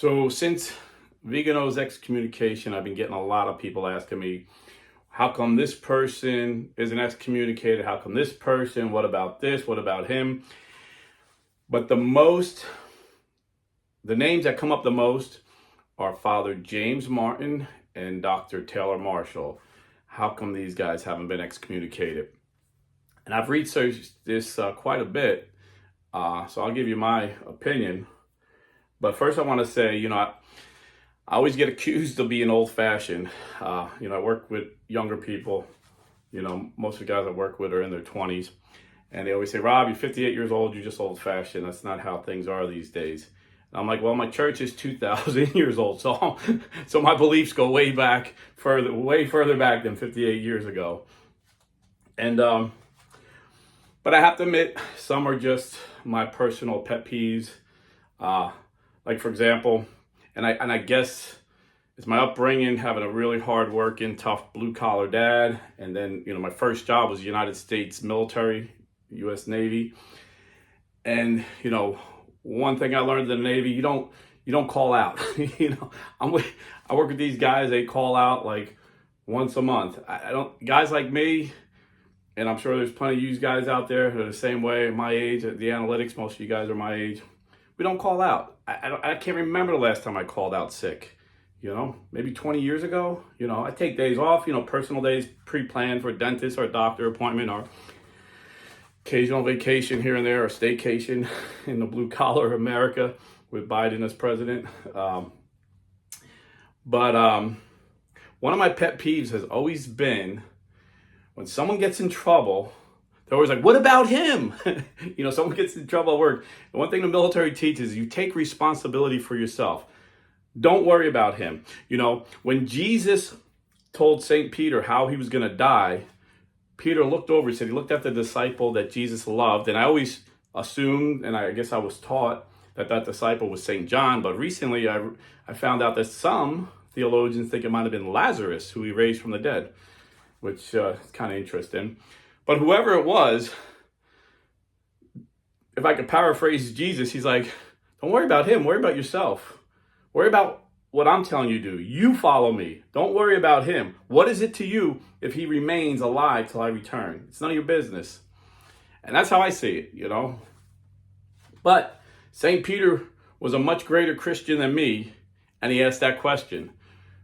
So since Vigano's excommunication, I've been getting a lot of people asking me, how come this person isn't excommunicated? How come this person? What about this? What about him? But the names that come up the most are Father James Martin and Dr. Taylor Marshall. How come these guys haven't been excommunicated? And I've researched this quite a bit, so I'll give you my opinion. But first I want to say, I always get accused of being old-fashioned. I work with younger people. Most of the guys I work with are in their 20s. And they always say, Rob, you're 58 years old, you're just old-fashioned. That's not how things are these days. And I'm like, well, my church is 2,000 years old. So my beliefs go way further back than 58 years ago. And, but I have to admit, some are just my personal pet peeves. Like, for example, and I guess it's my upbringing, having a really hard-working, tough, blue-collar dad. And then, my first job was the United States military, U.S. Navy. And, one thing I learned in the Navy, you don't call out. I work with these guys, they call out like once a month. I don't, guys like me, and I'm sure there's plenty of you guys out there who are the same way, my age, at the analytics, most of you guys are my age. We don't call out. I can't remember the last time I called out sick. Maybe 20 years ago. I take days off, personal days pre-planned for a dentist or a doctor appointment or occasional vacation here and there or staycation in the blue collar America with Biden as president. But one of my pet peeves has always been when someone gets in trouble, they're always like, what about him? Someone gets in trouble at work. The one thing the military teaches, you take responsibility for yourself. Don't worry about him. When Jesus told St. Peter how he was going to die, Peter looked over, he looked at the disciple that Jesus loved. And I always assumed, and I guess I was taught, that disciple was St. John. But recently I found out that some theologians think it might have been Lazarus, who he raised from the dead, which is kind of interesting. But whoever it was, if I could paraphrase Jesus, he's like, don't worry about him, worry about yourself. Worry about what I'm telling you to do. You follow me. Don't worry about him. What is it to you if he remains alive till I return? It's none of your business. And that's how I see it, But St. Peter was a much greater Christian than me, and he asked that question.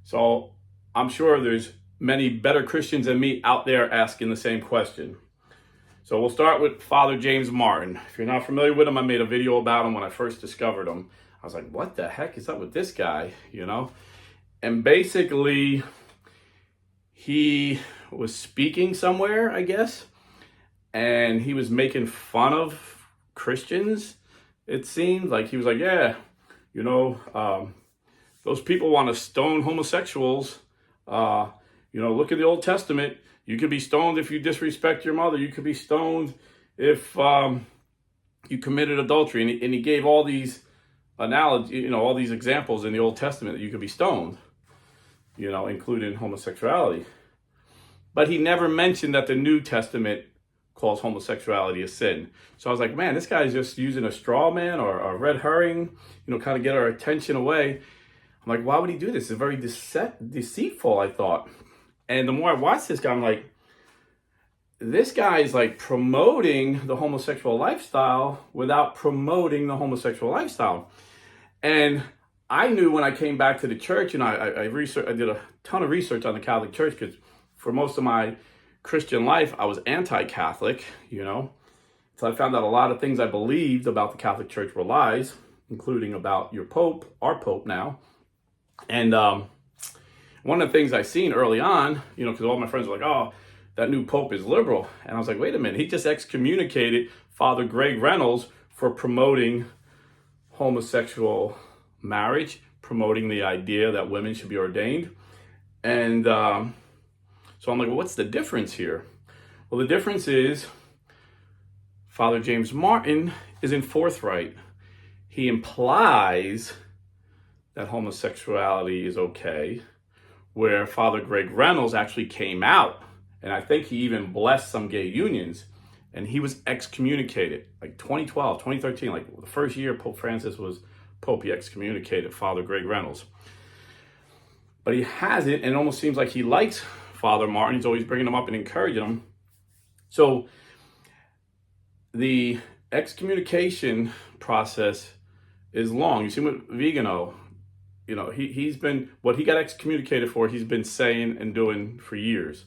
So I'm sure there's many better Christians than me out there asking the same question. So we'll start with Father James Martin. If you're not familiar with him, I made a video about him when I first discovered him. I was like, what the heck is up with this guy, And basically, he was speaking somewhere, I guess, and he was making fun of Christians, it seemed. Like, he was like, yeah, those people want to stone homosexuals. Look at the Old Testament. You could be stoned if you disrespect your mother. You could be stoned if you committed adultery. And he gave all these analogy, all these examples in the Old Testament that you could be stoned, including homosexuality. But he never mentioned that the New Testament calls homosexuality a sin. So I was like, man, this guy's just using a straw man or a red herring, kind of get our attention away. I'm like, why would he do this? It's very deceitful, I thought. And the more I watched this guy, I'm like, this guy is like promoting the homosexual lifestyle without promoting the homosexual lifestyle. And I knew when I came back to the church, I did a ton of research on the Catholic Church, because for most of my Christian life, I was anti-Catholic, So I found out a lot of things I believed about the Catholic Church were lies, including about your Pope, our Pope now. And one of the things I seen early on, because all my friends were like, oh, that new Pope is liberal. And I was like, wait a minute, he just excommunicated Father Greg Reynolds for promoting homosexual marriage, promoting the idea that women should be ordained. And so I'm like, well, what's the difference here? Well, the difference is Father James Martin isn't forthright. He implies that homosexuality is okay, where Father Greg Reynolds actually came out, and I think he even blessed some gay unions, and he was excommunicated, like 2012, 2013, like the first year Pope Francis was Pope he excommunicated, Father Greg Reynolds. But he hasn't, and it almost seems like he likes Father Martin. He's always bringing him up and encouraging him. So the excommunication process is long. You see with Vigano, he's been, what he got excommunicated for, he's been saying and doing for years.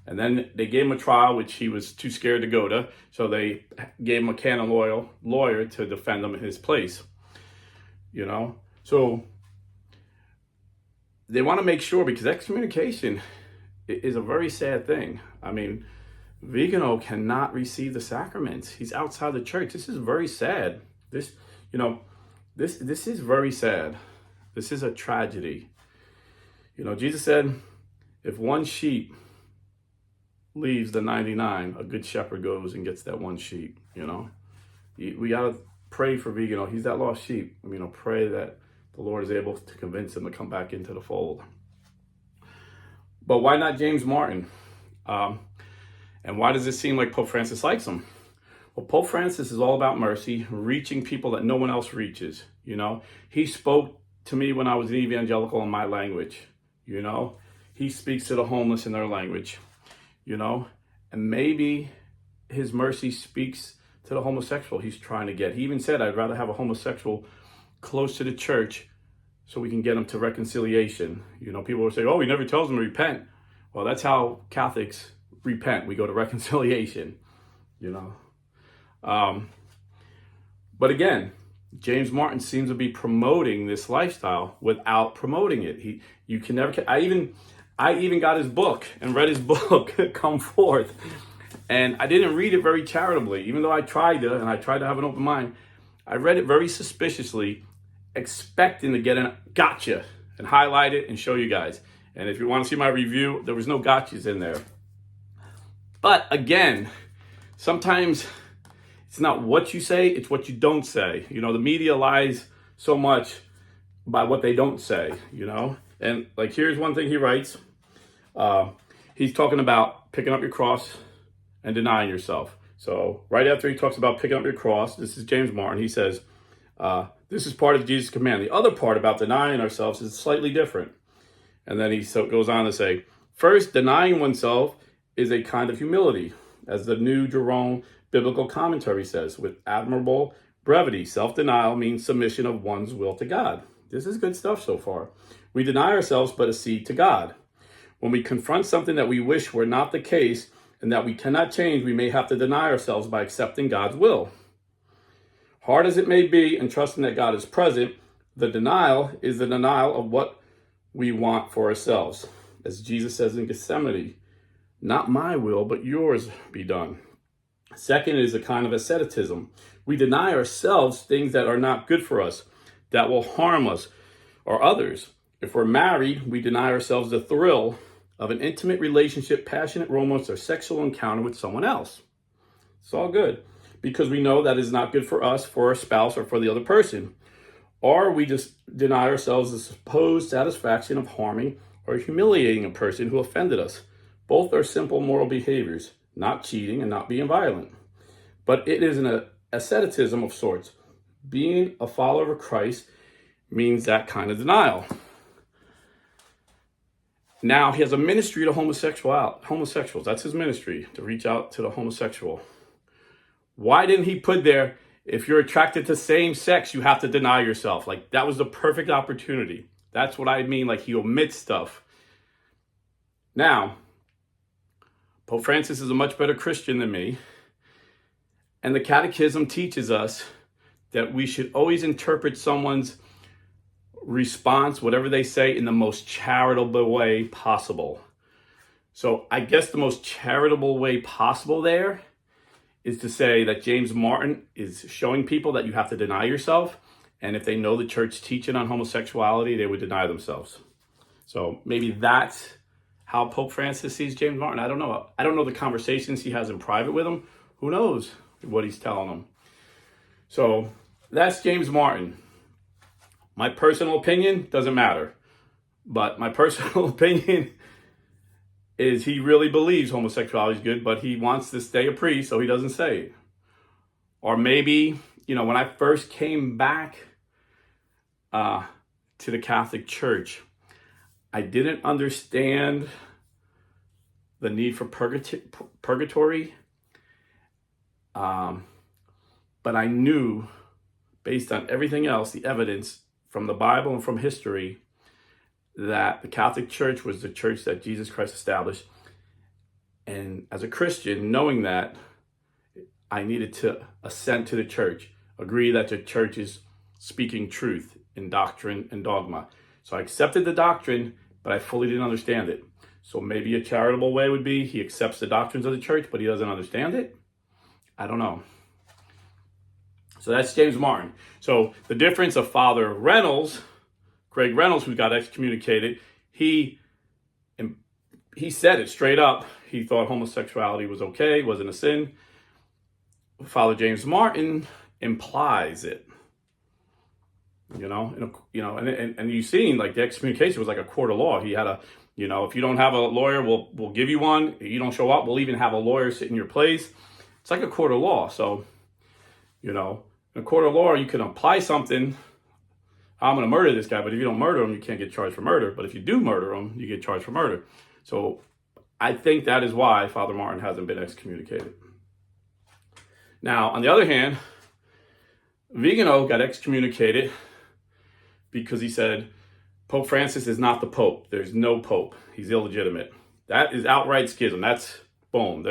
And then they gave him a trial, which he was too scared to go to. So they gave him a canon lawyer to defend him in his place. So they want to make sure, because excommunication is a very sad thing. I mean, Vigano cannot receive the sacraments. He's outside the church. This is very sad. This is very sad. This is a tragedy. Jesus said, if one sheep leaves the 99, a good shepherd goes and gets that one sheep. We got to pray for Vigano. He's that lost sheep. Pray that the Lord is able to convince him to come back into the fold. But why not James Martin? And why does it seem like Pope Francis likes him? Well, Pope Francis is all about mercy, reaching people that no one else reaches. He spoke to me when I was an evangelical in my language. He speaks to the homeless in their language. And maybe his mercy speaks to the homosexual he's trying to get. He even said, I'd rather have a homosexual close to the church so we can get them to reconciliation. People will say, oh, he never tells them to repent. Well, that's how Catholics repent. We go to reconciliation, But again, James Martin seems to be promoting this lifestyle without promoting it. You can never, I even got his book and read his book, Come Forth. And I didn't read it very charitably, even though I tried to have an open mind. I read it very suspiciously, expecting to get a gotcha and highlight it and show you guys. And if you want to see my review, there was no gotchas in there. But again, sometimes it's not what you say, it's what you don't say. The media lies so much by what they don't say, And like, here's one thing he writes. He's talking about picking up your cross and denying yourself. So right after he talks about picking up your cross, this is James Martin. He says, this is part of Jesus' command. The other part about denying ourselves is slightly different. And then he goes on to say, first, denying oneself is a kind of humility, as the New Jerome Biblical Commentary says, with admirable brevity. Self-denial means submission of one's will to God. This is good stuff so far. We deny ourselves but accede to God. When we confront something that we wish were not the case and that we cannot change, we may have to deny ourselves by accepting God's will. Hard as it may be, and trusting that God is present, the denial is the denial of what we want for ourselves. As Jesus says in Gethsemane, not my will, but yours be done. Second is a kind of asceticism. We deny ourselves things that are not good for us, that will harm us or others. If we're married, we deny ourselves the thrill of an intimate relationship, passionate romance, or sexual encounter with someone else. It's all good, because we know that is not good for us, for our spouse, or for the other person. Or we just deny ourselves the supposed satisfaction of harming or humiliating a person who offended us. Both are simple moral behaviors, not cheating and not being violent. But it is an asceticism of sorts. Being a follower of Christ means that kind of denial. Now, he has a ministry to homosexuals. That's his ministry, to reach out to the homosexual. Why didn't he put there, if you're attracted to same sex, you have to deny yourself? Like, that was the perfect opportunity. That's what I mean. Like, he omits stuff. Now, Pope Francis is a much better Christian than me. And the Catechism teaches us that we should always interpret someone's response, whatever they say, in the most charitable way possible. So I guess the most charitable way possible there is to say that James Martin is showing people that you have to deny yourself. And if they know the church teaching on homosexuality, they would deny themselves. So maybe that's how Pope Francis sees James Martin. I don't know. I don't know the conversations he has in private with him. Who knows what he's telling them? So that's James Martin. My personal opinion doesn't matter. But my personal opinion is he really believes homosexuality is good, but he wants to stay a priest, so he doesn't say it. Or maybe, when I first came back to the Catholic Church, I didn't understand the need for purgatory, but I knew, based on everything else, the evidence from the Bible and from history, that the Catholic Church was the church that Jesus Christ established. And as a Christian, knowing that, I needed to assent to the church, agree that the church is speaking truth in doctrine and dogma. So I accepted the doctrine, but I fully didn't understand it. So maybe a charitable way would be he accepts the doctrines of the church, but he doesn't understand it. I don't know. So that's James Martin. So the difference of Father Reynolds, Greg Reynolds, who got excommunicated, he said it straight up. He thought homosexuality was okay, wasn't a sin. Father James Martin implies it. And you've seen, like, the excommunication was like a court of law. He had a, if you don't have a lawyer, we'll give you one. If you don't show up, we'll even have a lawyer sit in your place. It's like a court of law. So, in a court of law, you can apply something. I'm going to murder this guy, but if you don't murder him, you can't get charged for murder. But if you do murder him, you get charged for murder. So I think that is why Father Martin hasn't been excommunicated. Now, on the other hand, Vigano got excommunicated because he said Pope Francis is not the Pope. There's no Pope. He's illegitimate. That is outright schism. That's boom.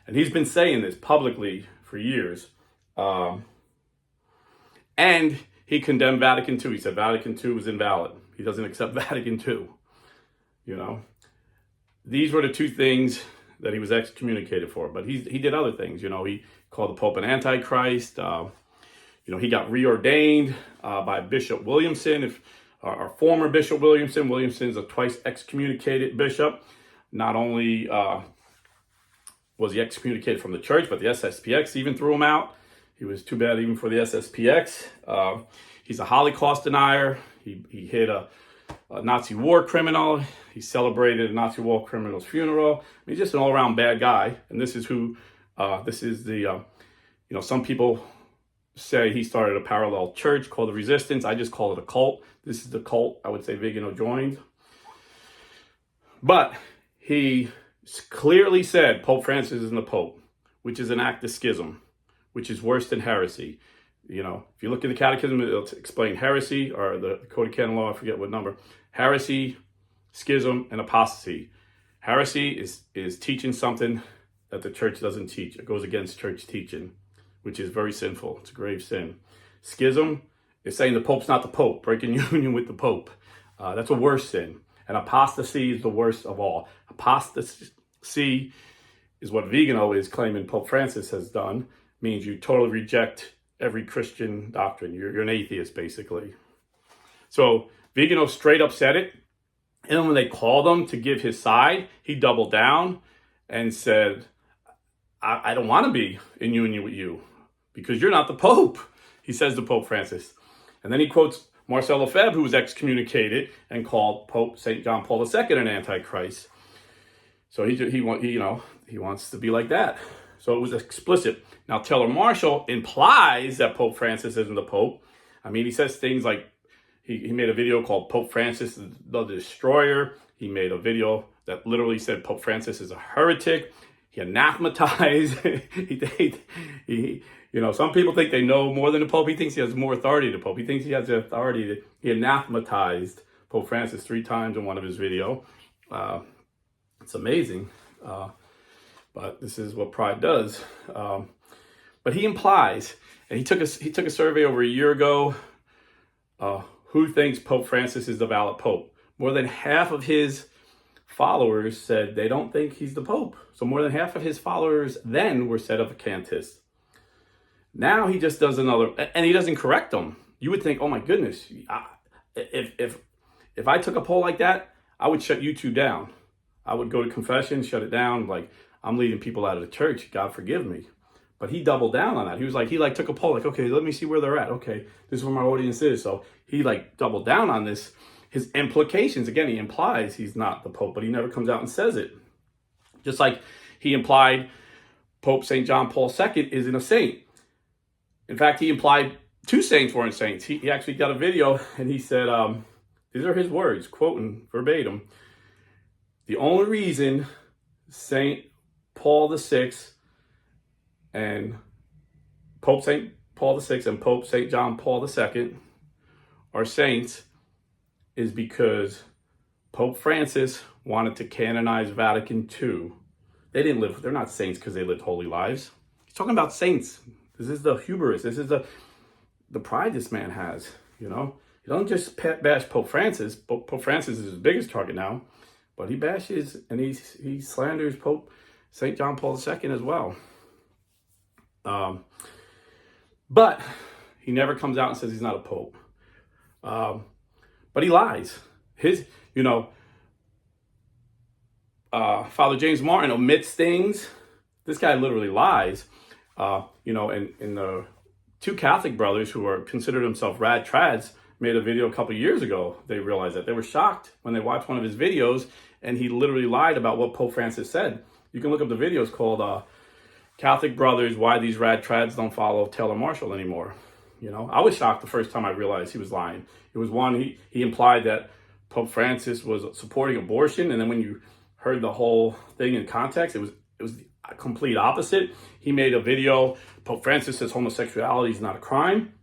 And he's been saying this publicly for years. And he condemned Vatican II. He said Vatican II was invalid. He doesn't accept Vatican II. These were the two things that he was excommunicated for. But he did other things. He called the Pope an Antichrist. He got reordained by Bishop Williamson, our former Bishop Williamson. Williamson's a twice excommunicated bishop. Not only was he excommunicated from the church, but the SSPX even threw him out. He was too bad even for the SSPX. He's a Holocaust denier. He hit a Nazi war criminal. He celebrated a Nazi war criminal's funeral. He's just an all-around bad guy. And this is some people say he started a parallel church called the Resistance. I just call it a cult. This is the cult I would say Vigano joined. But he clearly said Pope Francis isn't the Pope, which is an act of schism, which is worse than heresy. If you look at the Catechism, it'll explain heresy, or the Code of Canon Law, I forget what number. Heresy, schism, and apostasy. Heresy is teaching something that the church doesn't teach. It goes against church teaching, which is very sinful. It's a grave sin. Schism is saying the Pope's not the Pope, breaking union with the Pope. That's a worse sin. And apostasy is the worst of all. Apostasy is what Vigano is claiming Pope Francis has done. Means you totally reject every Christian doctrine. You're an atheist, basically. So Vigano straight up said it. And then when they called him to give his side, he doubled down and said, I don't want to be in union with you because you're not the Pope, he says to Pope Francis. And then he quotes Marcel Lefebvre, who was excommunicated and called Pope St. John Paul II an Antichrist. So he wants to be like that. So it was explicit. Now, Taylor Marshall implies that Pope Francis isn't the Pope. He says things like, he made a video called Pope Francis the Destroyer. He made a video that literally said Pope Francis is a heretic. He anathematized. Some people think they know more than the Pope. He thinks he has more authority than the Pope. He thinks he has the authority. He anathematized Pope Francis 3 times in one of his videos. It's amazing. But this is what pride does. But he implies, and he took a survey over a year ago. Who thinks Pope Francis is the valid Pope? More than half of his followers said they don't think he's the Pope. So more than half of his followers then were sedevacantists. Now he just does another, and he doesn't correct them. You would think, oh my goodness, if I took a poll like that, I would shut YouTube down. I would go to confession, shut it down, like, I'm leading people out of the church, God forgive me. But he doubled down on that. He was like, took a poll, like, okay, let me see where they're at. Okay, this is where my audience is. So he doubled down on this. His implications, again, he implies he's not the Pope, but he never comes out and says it. Just like he implied Pope St. John Paul II isn't a saint. In fact, he implied two saints weren't saints. He actually got a video and he said, these are his words, quoting verbatim. The only reason St. Paul VI and Pope St. Paul VI and Pope St. John Paul II are saints is because Pope Francis wanted to canonize Vatican II. They're not saints because they lived holy lives. He's talking about saints. This is the hubris. This is the pride this man has, you know. He don't just bash Pope Francis. Pope Francis is his biggest target now, but he bashes and he slanders Pope St. John Paul II as well. But he never comes out and says he's not a pope. But he lies. Father James Martin omits things. This guy literally lies. And the two Catholic brothers who are considered themselves rad trads made a video a couple of years ago. They realized that. They were shocked when they watched one of his videos and he literally lied about what Pope Francis said. You can look up the videos called Catholic Brothers, Why These Rad Trads Don't Follow Taylor Marshall Anymore. You know, I was shocked the first time I realized he was lying. It was one, he implied that Pope Francis was supporting abortion, and then when you heard the whole thing in context, it was the complete opposite. He made a video, Pope Francis says homosexuality is not a crime,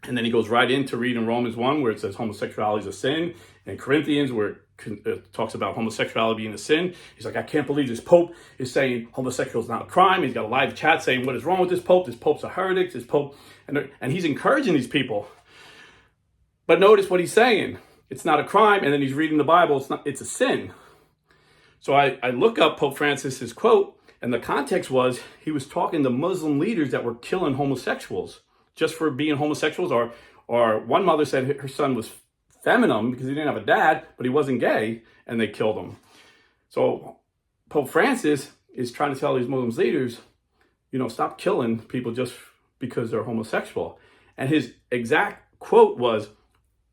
and then he goes right into reading Romans 1 where it says homosexuality is a sin, and Corinthians where it talks about homosexuality being a sin. He's like, I can't believe this Pope is saying homosexual is not a crime. He's got a live chat saying, what is wrong with this Pope? This Pope's a heretic, this Pope, and he's encouraging these people. But notice what he's saying. It's not a crime, and then he's reading the Bible. It's a sin. So I look up Pope Francis's quote, and the context was he was talking to Muslim leaders that were killing homosexuals just for being homosexuals, or one mother said her son was feminine because he didn't have a dad, but he wasn't gay, and they killed him. So Pope Francis is trying to tell these Muslim leaders, stop killing people just because they're homosexual. And his exact quote was,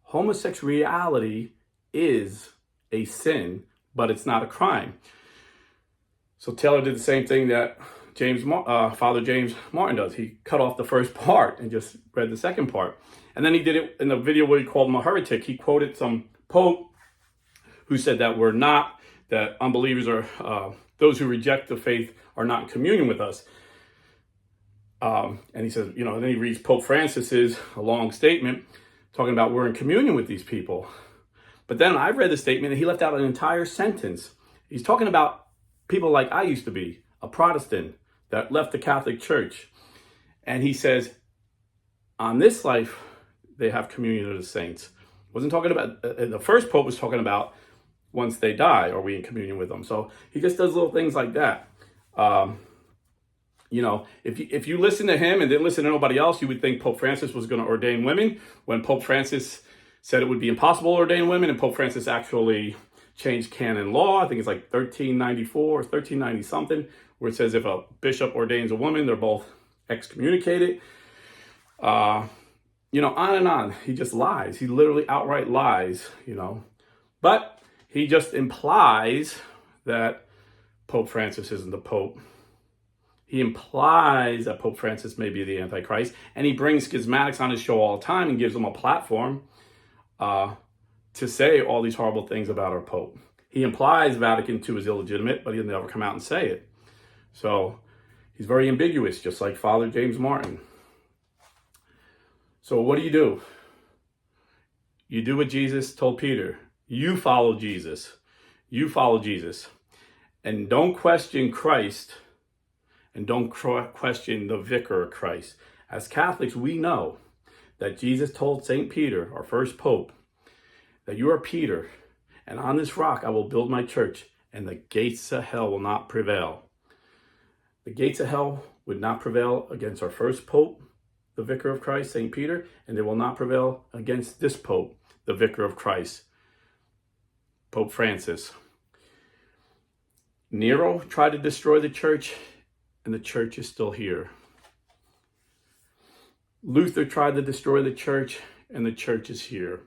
homosexuality is a sin, but it's not a crime. So Taylor did the same thing that Father James Martin does. He cut off the first part and just read the second part. And then he did it in the video where he called him a heretic. He quoted some pope who said that unbelievers are, those who reject the faith are not in communion with us. And he says, then he reads Pope Francis's a long statement talking about we're in communion with these people. But then I read the statement and he left out an entire sentence. He's talking about people like I used to be, a Protestant that left the Catholic Church. And he says, on this life, they have communion of the saints. Wasn't talking about, the first Pope was talking about once they die, are we in communion with them? So he just does little things like that. If you listen to him and didn't listen to nobody else, you would think Pope Francis was going to ordain women. When Pope Francis said it would be impossible to ordain women, and Pope Francis actually changed canon law. I think it's like 1394 or 1390 something, where it says if a bishop ordains a woman, they're both excommunicated. On and on. He just lies. He literally outright lies, But he just implies that Pope Francis isn't the Pope. He implies that Pope Francis may be the Antichrist, and he brings schismatics on his show all the time and gives them a platform to say all these horrible things about our Pope. He implies Vatican II is illegitimate, but he'll never come out and say it. So he's very ambiguous, just like Father James Martin. So what do? You do what Jesus told Peter. You follow Jesus. You follow Jesus. And don't question Christ, and don't question the vicar of Christ. As Catholics, we know that Jesus told St. Peter, our first Pope, that you are Peter, and on this rock I will build my church, and the gates of hell will not prevail. The gates of hell would not prevail against our first Pope, the Vicar of Christ, St. Peter, and they will not prevail against this Pope, the Vicar of Christ, Pope Francis. Nero tried to destroy the church, and the church is still here. Luther tried to destroy the church, and the church is here.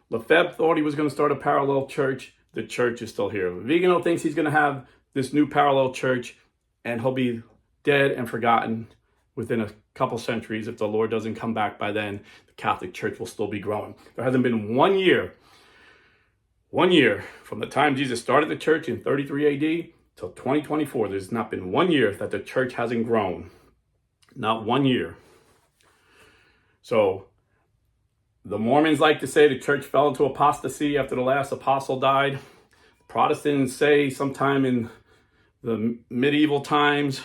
Lefebvre thought he was going to start a parallel church. The church is still here. Vigano thinks he's going to have this new parallel church, and he'll be dead and forgotten within a couple centuries, if the Lord doesn't come back by then, the Catholic Church will still be growing. There hasn't been 1 year from the time Jesus started the church in 33 AD till 2024. There's not been 1 year that the church hasn't grown. Not 1 year. So the Mormons like to say the church fell into apostasy after the last apostle died. Protestants say sometime in the medieval times.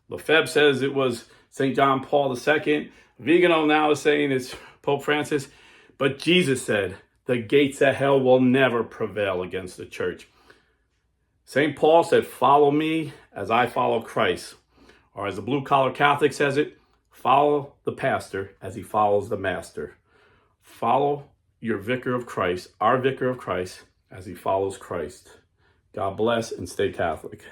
Lefebvre says it was St. John Paul II. Vigano now is saying it's Pope Francis. But Jesus said the gates of hell will never prevail against the church. St. Paul said, follow me as I follow Christ. Or as the blue-collar Catholic says it, follow the pastor as he follows the master. Follow your vicar of Christ, our vicar of Christ, as he follows Christ. God bless and stay Catholic.